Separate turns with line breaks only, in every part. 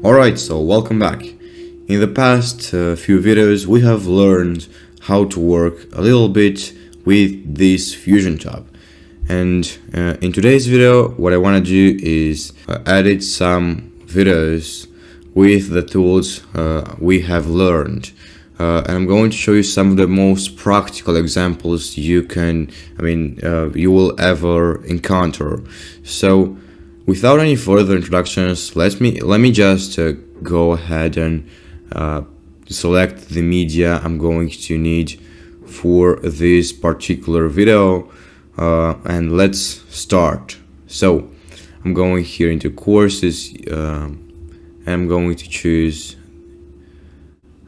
Alright, so welcome back. In the past few videos we have learned how to work a little bit with this Fusion tab. And in today's video what I want to do is edit some videos with the tools we have learned. And I'm going to show you some of the most practical examples you will ever encounter. So without any further introductions, let me just go ahead and select the media I'm going to need for this particular video, and let's start. So I'm going here into courses, and I'm going to choose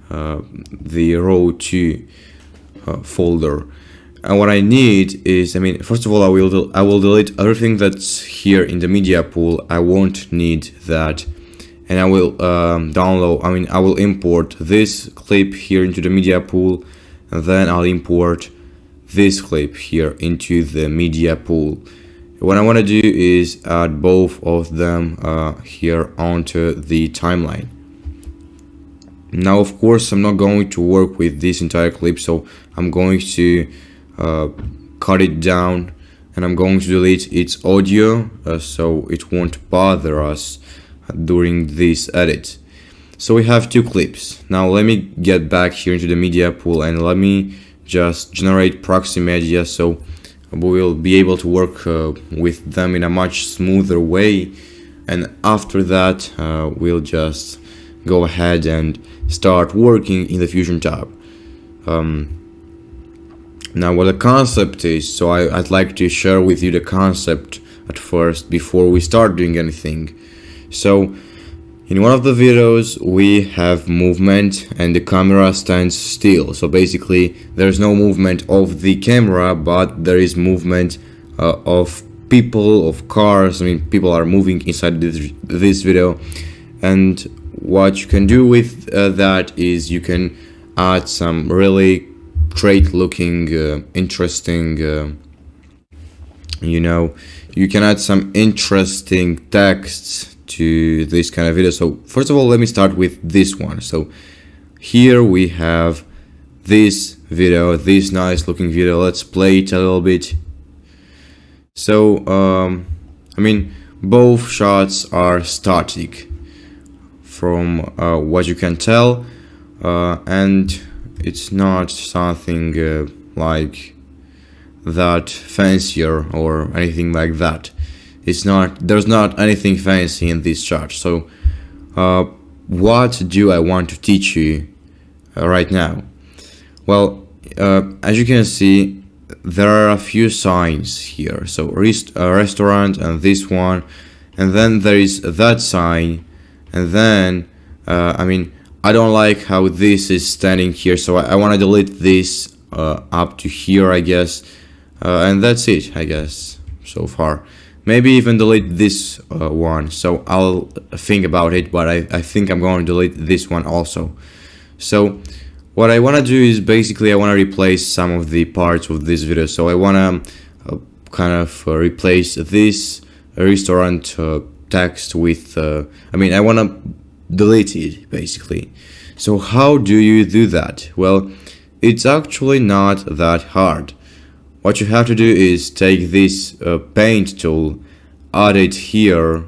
the row 2 folder. And what I need is, first of all, I will delete everything that's here in the media pool. I won't need that, and I will I will import this clip here into the media pool, and then I'll import this clip here into the media pool. What I want to do is add both of them here onto the timeline. Now, of course, I'm not going to work with this entire clip, so I'm going to cut it down, and I'm going to delete its audio so it won't bother us during this edit. So we have two clips. Now let me get back here into the media pool and let me just generate proxy media so we will be able to work with them in a much smoother way. And after that we'll just go ahead and start working in the Fusion tab. Now what the concept is, so I'd like to share with you the concept at first before we start doing anything. So in one of the videos we have movement and the camera stands still. So basically there's no movement of the camera, but there is movement of people, of cars. People are moving inside this video. And what you can do with that is you can add some really great looking interesting you can add some interesting texts to this kind of video. So first of all, let me start with this one. So here we have this video, this nice looking video. Let's play it a little bit. So both shots are static from what you can tell, and it's not something like that fancier or anything like that. There's not anything fancy in this chart. So what do I want to teach you right now? Well, as you can see, there are a few signs here. So restaurant and this one, and then there is that sign, and then I don't like how this is standing here, so I want to delete this up to here, I guess, and that's it, I guess, so far. Maybe even delete this one, so I'll think about it, but I think I'm going to delete this one also. So what I want to do is basically I want to replace some of the parts of this video. So I want to replace this restaurant text with I want to delete it basically. So how do you do that? Well, it's actually not that hard. What you have to do is take this paint tool, add it here,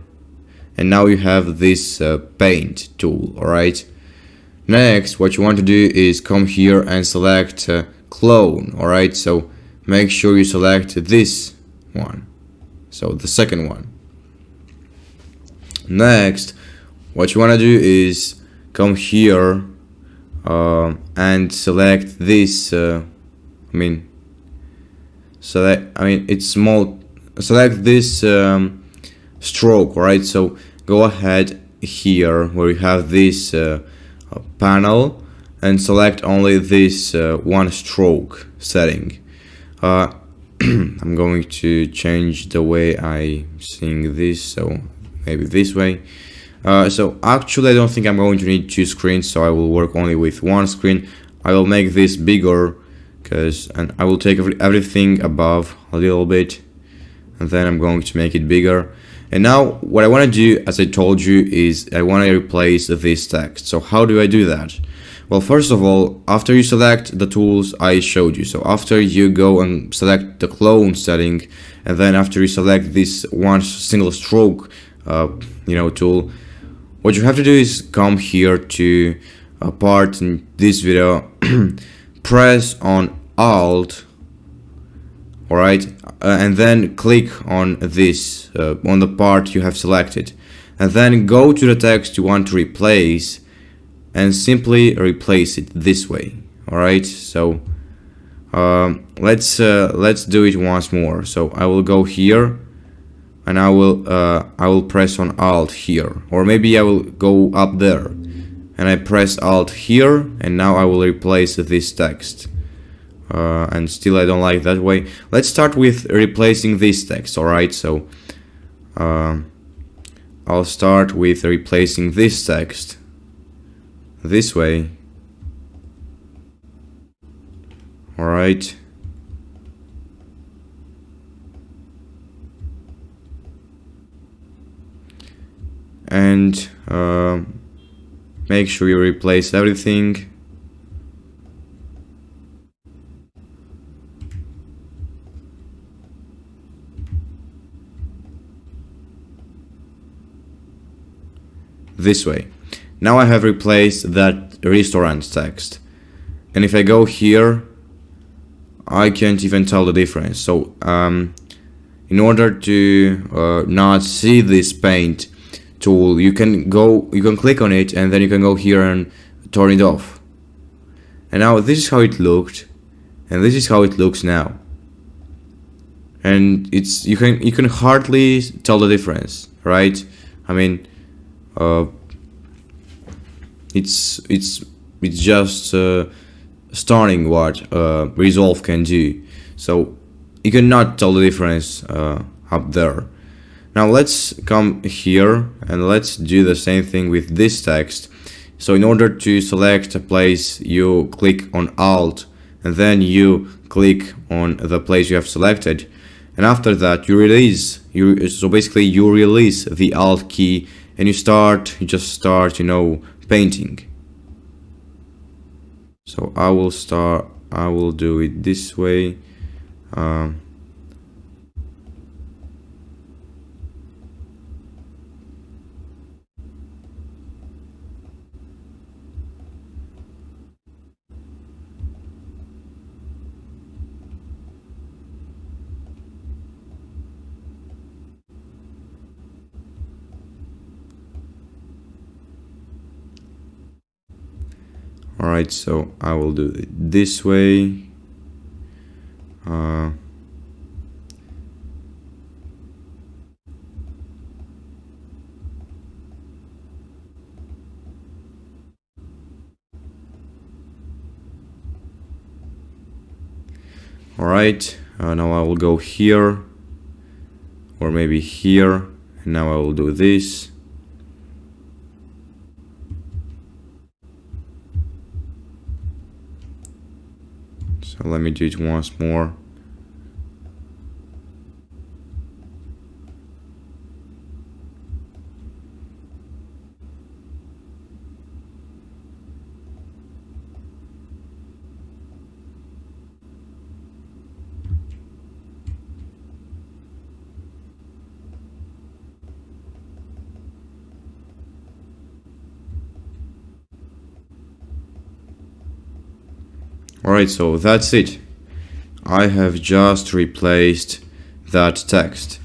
and now you have this paint tool. Alright, next what you want to do is come here and select clone. Alright, so make sure you select this one, so the second one. Next what you want to do is come here and select this select this stroke. Right, so go ahead here where you have this panel and select only this one stroke setting. I'm going to change the way I sing this, so maybe this way. So actually I don't think I'm going to need two screens, so I will work only with one screen. I will make this bigger and I will take everything above a little bit, and then I'm going to make it bigger. And now what I want to do, as I told you, is I want to replace this text. So how do I do that? Well, first of all, after you select the tools I showed you, so after you go and select the clone setting, and then after you select this one single stroke tool, what you have to do is come here to a part in this video, press on Alt, alright, and then click on this, on the part you have selected, and then go to the text you want to replace and simply replace it this way. Alright, so let's do it once more. So I will go here and I will press on Alt here, or maybe I will go up there and I press Alt here, and now I will replace this text. And still I don't like that way. Let's start with replacing this text. Alright, so I'll start with replacing this text this way. Alright, and make sure you replace everything. This way. Now I have replaced that restaurant text, and if I go here, I can't even tell the difference. So in order to not see this paint tool, you can click on it, and then you can go here and turn it off. And now this is how it looked, and this is how it looks now. And you can hardly tell the difference, right? I mean, it's just stunning what Resolve can do. So you cannot tell the difference up there. Now let's come here and let's do the same thing with this text. So in order to select a place, you click on Alt, and then you click on the place you have selected, and after that you release the Alt key, and you just start painting. So I will do it this way. Alright, so I will do it this way. Alright, now I will go here, or maybe here, and now I will do this. So let me do it once more. Alright, so that's it. I have just replaced that text.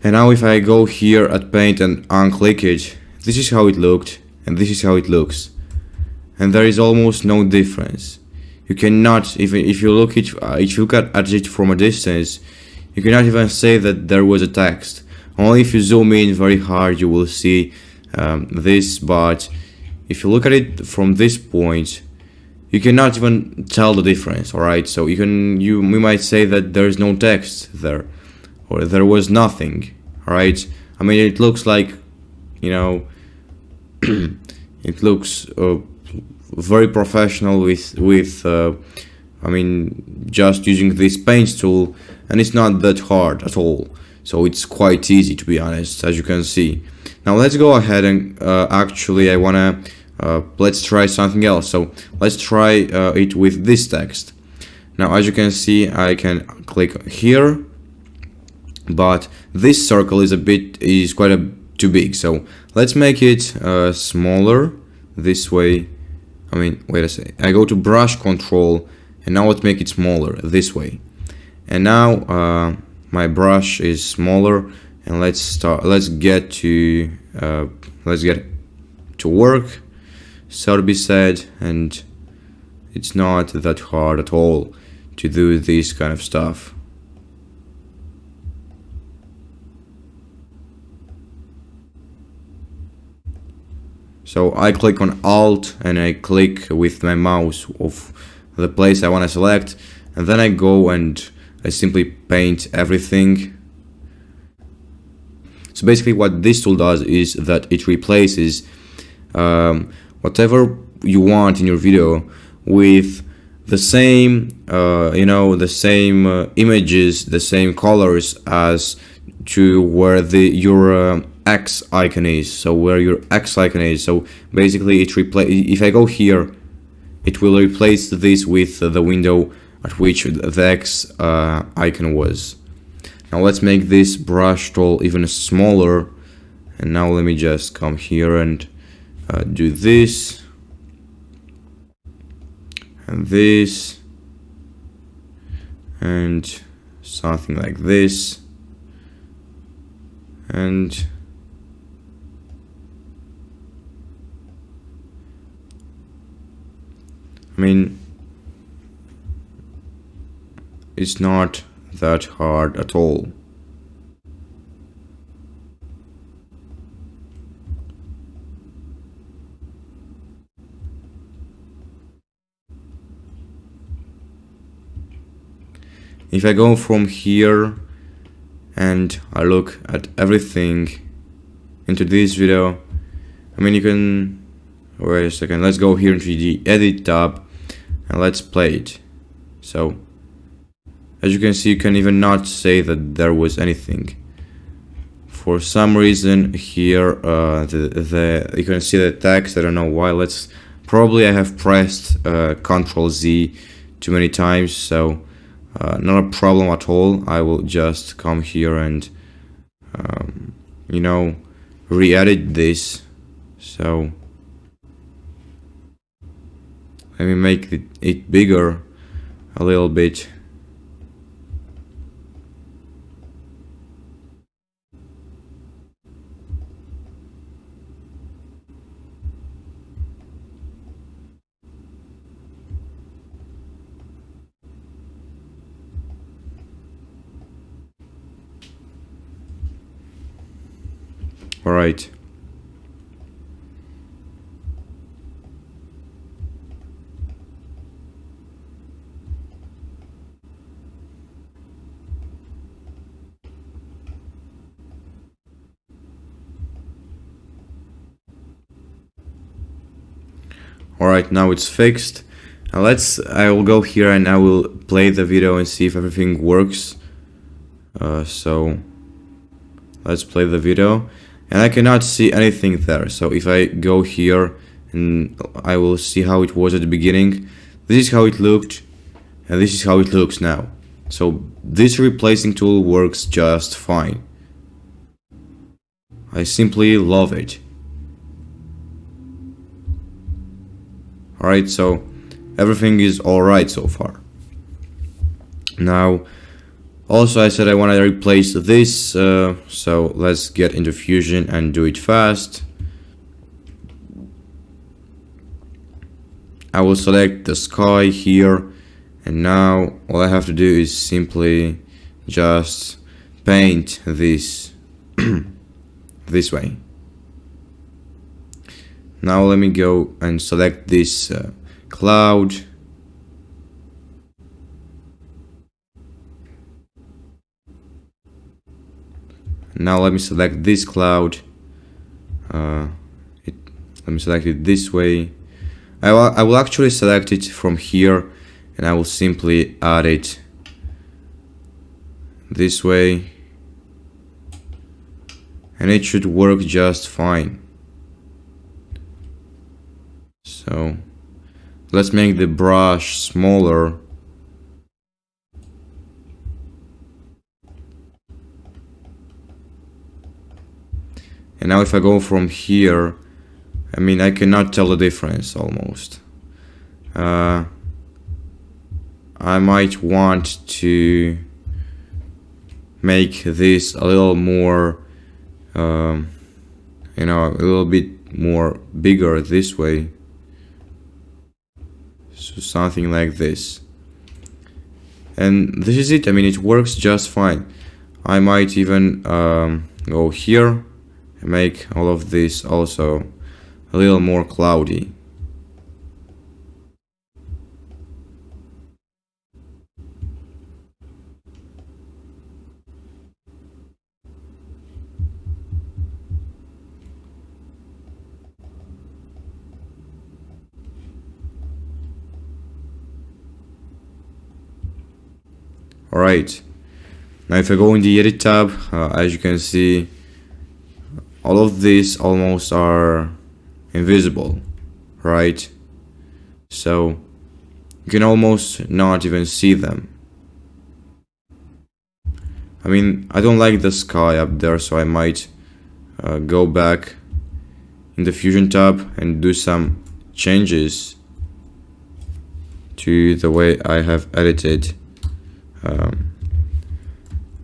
And now if I go here at Paint and unclick it, this is how it looked, and this is how it looks. And there is almost no difference. You cannot, even if you look at it from a distance, you cannot even say that there was a text. Only if you zoom in very hard you will see this, but if you look at it from this point, you cannot even tell the difference. Alright, so we might say that there is no text there, or there was nothing. Alright, I mean, it looks like, it looks very professional with I mean, just using this paint tool, and it's not that hard at all. So it's quite easy, to be honest, as you can see. Now let's go ahead and actually I wanna let's try something else. So let's try it with this text. Now as you can see, I can click here, but this circle is quite too big. So let's make it smaller this way. I mean, wait a second. I go to brush control, and now let's make it smaller this way. And now my brush is smaller, and let's get to work, so to be said. And it's not that hard at all to do this kind of stuff. So I click on Alt and I click with my mouse of the place I want to select, and then I go and I simply paint everything. So basically what this tool does is that it replaces whatever you want in your video with the same the same images, the same colors as to where your X icon is. So where your X icon is. So basically if I go here, it will replace this with the window at which the X icon was. Now let's make this brush tool even smaller, and now let me just come here and do this and this and something like this, and I mean, it's not that hard at all. If I go from here and I look at everything into this video, I mean, you can wait a second, let's go here into the edit tab and let's play it. So as you can see, you can even not say that there was anything. For some reason here you can see the text. I don't know why. Probably I have pressed Ctrl Z too many times, so not a problem at all. I will just come here and re-edit this. So let me make it bigger a little bit. All right. Alright, now it's fixed. Now I will go here and I will play the video and see if everything works. So let's play the video, and I cannot see anything there. So if I go here and I will see how it was at the beginning. This is how it looked, and this is how it looks now. So this replacing tool works just fine. I simply love it. Alright, so everything is alright so far. Now, also I said I want to replace this, so let's get into Fusion and do it fast. I will select the sky here, and now all I have to do is simply just paint this this way. Now let me go and select this cloud. Now let me select this cloud. Let me select it this way. I will actually select it from here, and I will simply add it this way. and it should work just fine. So let's make the brush smaller. And now if I go from here, I mean, I cannot tell the difference almost. I might want to make this a little more, you know, a little bit more bigger this way. So something like this. And this is it. I mean, it works just fine. I might even go here and make all of this also a little more cloudy. Alright, now if I go in the edit tab, as you can see, all of these almost are invisible, right? So you can almost not even see them. I mean, I don't like the sky up there, so I might go back in the Fusion tab and do some changes to the way I have edited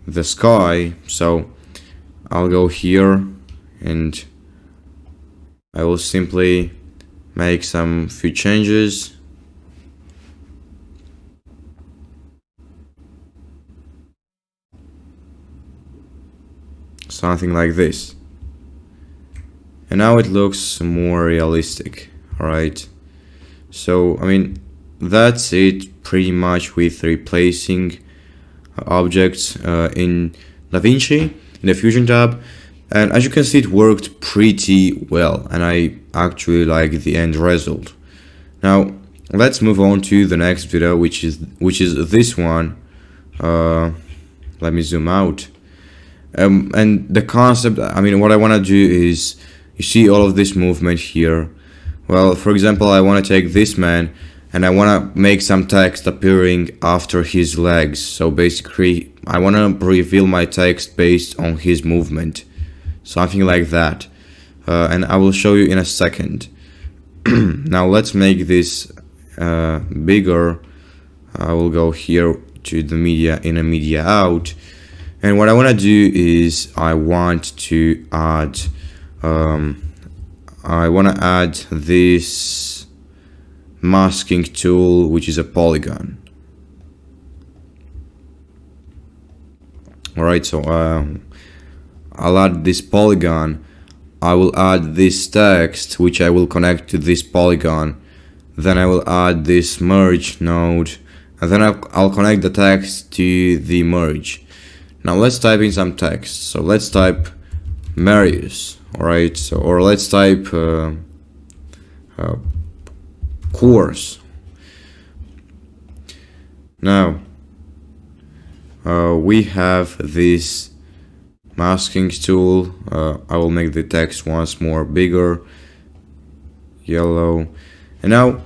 the sky. So I'll go here and I will simply make some few changes. Something like this. And now it looks more realistic. Alright. So, I mean, that's it pretty much with replacing objects in Davinci, in the Fusion tab. And as you can see, it worked pretty well, and I actually like the end result. Now let's move on to the next video, which is this one. Let me zoom out. And the concept, I mean, what I want to do is, you see all of this movement here. Well, for example, I want to take this man and I want to make some text appearing after his legs. So basically, I want to reveal my text based on his movement. Something like that. And I will show you in a second. Now let's make this bigger. I will go here to the media in, a media out. And what I want to do is I want to add this masking tool, which is a polygon. Alright, so I'll add this polygon. I will add this text, which I will connect to this polygon. Then I will add this merge node, and then I'll connect the text to the merge. Now let's type in some text. So let's type Marius. Alright, so, or let's type course. Now we have this masking tool. I will make the text once more bigger, yellow. And now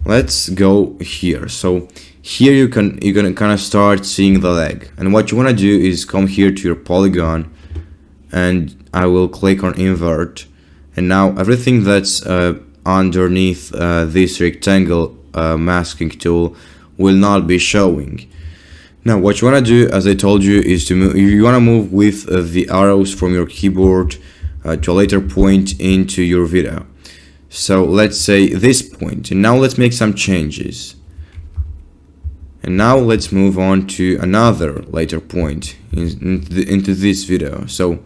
let's go here. So here you're gonna kind of start seeing the leg, and what you want to do is come here to your polygon, and I will click on invert, and now everything that's underneath this rectangle masking tool will not be showing. Now what you want to do, as I told you, is to move. You want to move with the arrows from your keyboard to a later point into your video. So let's say this point, and now let's make some changes. And now let's move on to another later point into this video. So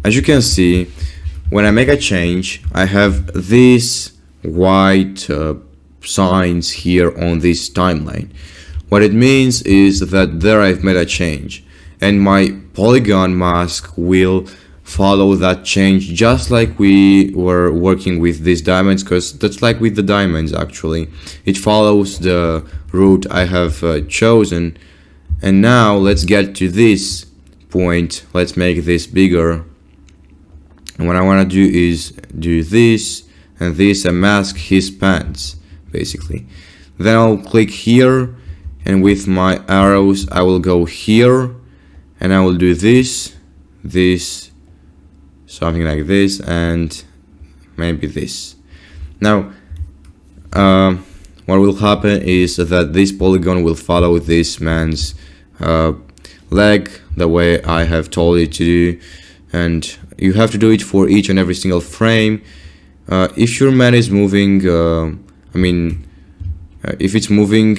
as you can see, when I make a change, I have these white signs here on this timeline. What it means is that there I've made a change, and my polygon mask will follow that change, just like we were working with these diamonds, because that's like with the diamonds actually. It follows the route I have chosen. And now let's get to this point, let's make this bigger. And what I want to do is do this and this and mask his pants, basically. Then I'll click here, and with my arrows I will go here, and I will do this, something like this, and maybe this. Now, what will happen is that this polygon will follow this man's leg, the way I have told it to do, and you have to do it for each and every single frame. If your man is moving, if it's moving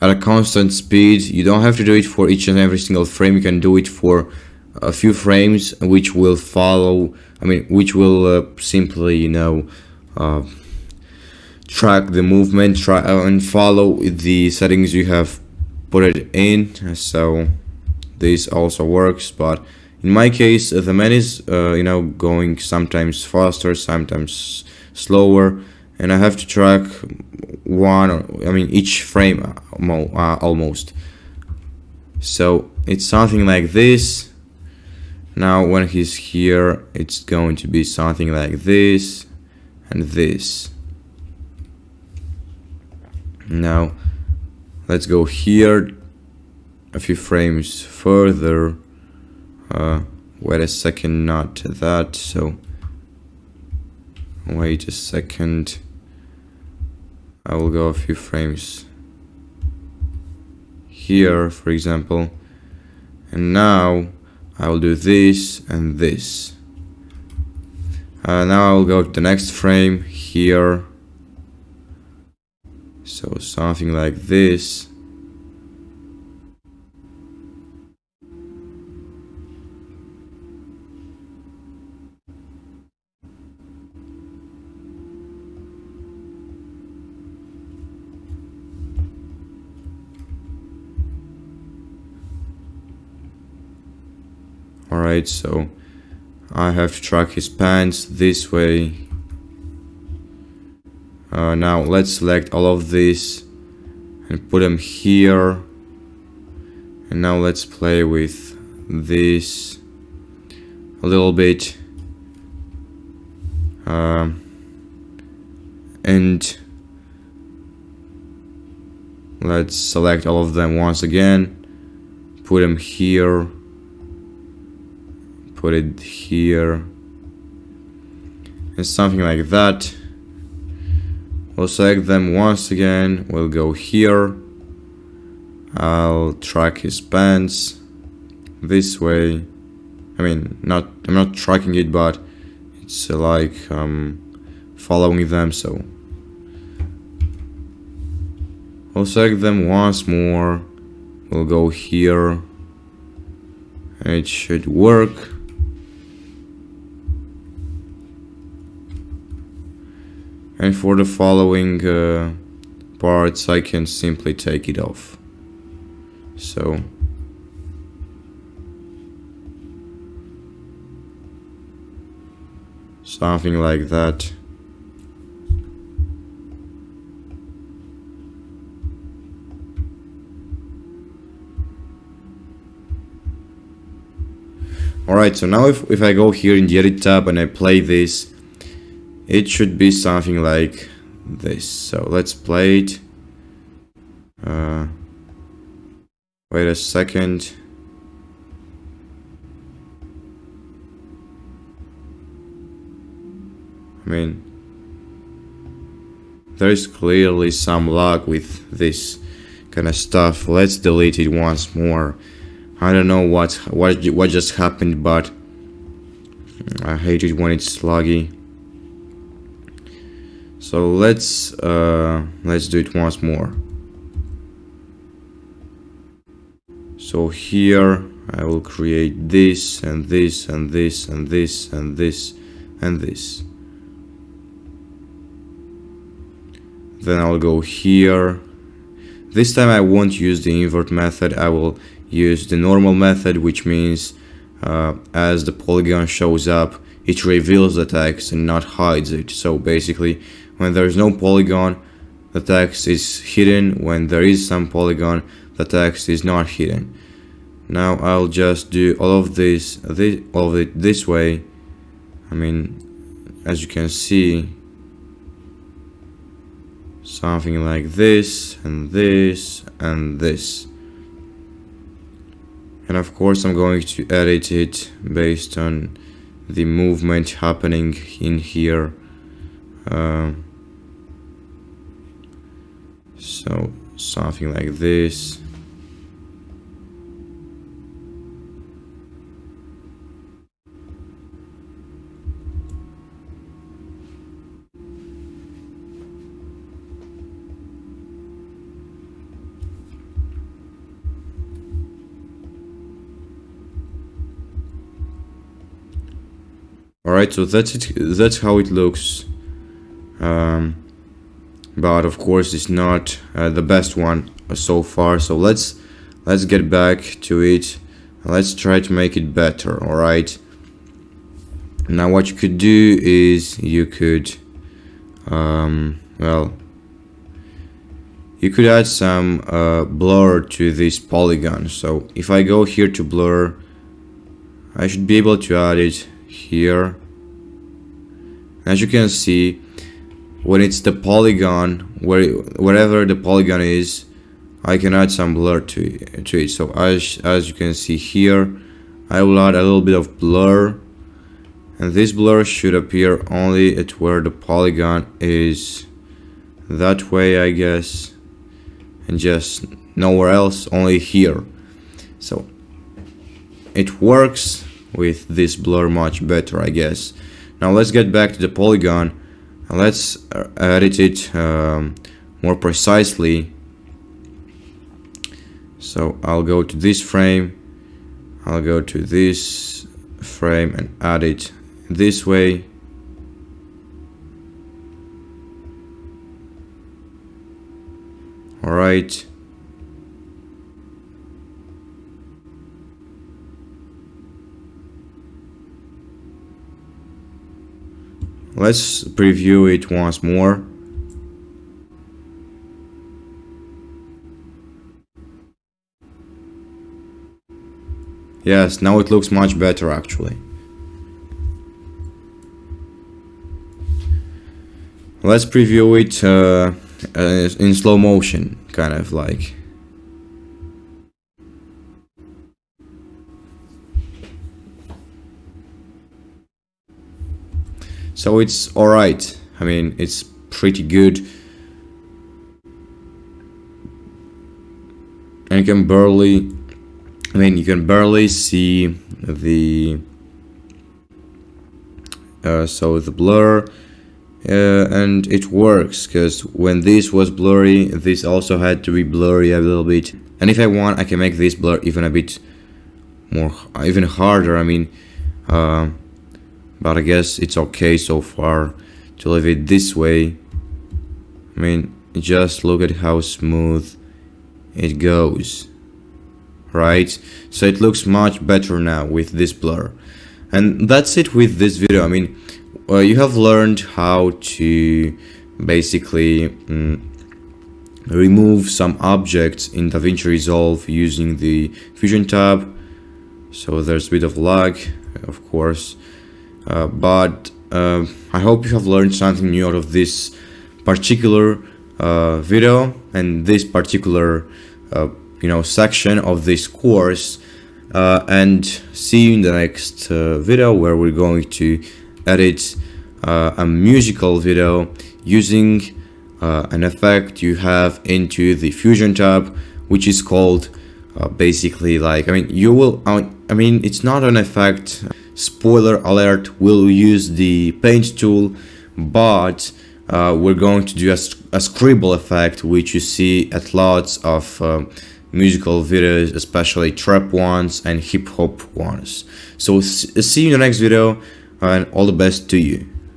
at a constant speed, you don't have to do it for each and every single frame. You can do it for a few frames, which will follow, which will simply, track the movement, and follow the settings you have put it in. So this also works, but in my case, the man is, going sometimes faster, sometimes slower, and I have to track each frame almost. So it's something like this. Now when he's here, it's going to be something like this and this. Now let's go here a few frames further. Wait a second, not that, so wait a second. I will go a few frames here, for example, and now I will do this and this. Now I will go to the next frame here, so something like this. Alright, so I have to track his pants this way. Now let's select all of this and put them here. And now let's play with this a little bit. And let's select all of them once again, put them here, put it here, and something like that. We'll select them once again, we'll go here, I'll track his pants this way. I'm not tracking it, but it's like following them, so we'll select them once more, we'll go here, and it should work. And for the following parts, I can simply take it off. So something like that. Alright, so now if I go here in the edit tab and I play this, it should be something like this. So let's play it. Wait a second. There is clearly some lag with this kind of stuff. Let's delete it once more. I don't know what just happened, but I hate it when it's laggy. So let's do it once more. So here I will create this and this and this and this and this and this. Then I'll go here. This time I won't use the invert method, I will use the normal method, which means as the polygon shows up, it reveals the text and not hides it. So basically, when there is no polygon, the text is hidden. When there is some polygon, the text is not hidden. Now I'll just do all of all of it this way. I mean, as you can see, something like this and this and this. And of course I'm going to edit it based on the movement happening in here. So something like this. Alright, so that's it. That's how it looks. But of course it's not the best one so far. So let's get back to it. Let's try to make it better. Alright. Now what you could do is you could well, you could add some blur to this polygon. So if I go here to blur, I should be able to add it here. As you can see, when it's the polygon, wherever the polygon is, I can add some blur to it. So as you can see here, I will add a little bit of blur, and this blur should appear only at where the polygon is, that way I guess, and just nowhere else, only here. So it works with this blur much better, I guess. Now let's get back to the polygon and let's edit it more precisely. So I'll go to this frame, I'll go to this frame and add it this way. Alright. Let's preview it once more. Yes, now it looks much better actually. Let's preview it in slow motion, kind of like. So it's alright. I mean, it's pretty good. And you can barely see the so the blur, and it works because when this was blurry, this also had to be blurry a little bit. And if I want, I can make this blur even a bit more, even harder. I mean, but I guess it's okay so far to leave it this way. I mean, just look at how smooth it goes, right? So it looks much better now with this blur. And that's it with this video. I mean, you have learned how to basically remove some objects in Davinci Resolve using the Fusion tab. So there's a bit of lag, of course. But I hope you have learned something new out of this particular video and this particular section of this course, and see you in the next video, where we're going to edit a musical video using an effect you have into the Fusion tab, which is called basically, like, it's not an effect. Spoiler alert, we'll use the paint tool, but we're going to do a scribble effect, which you see at lots of musical videos, especially trap ones and hip hop ones. So see you in the next video, and all the best to you.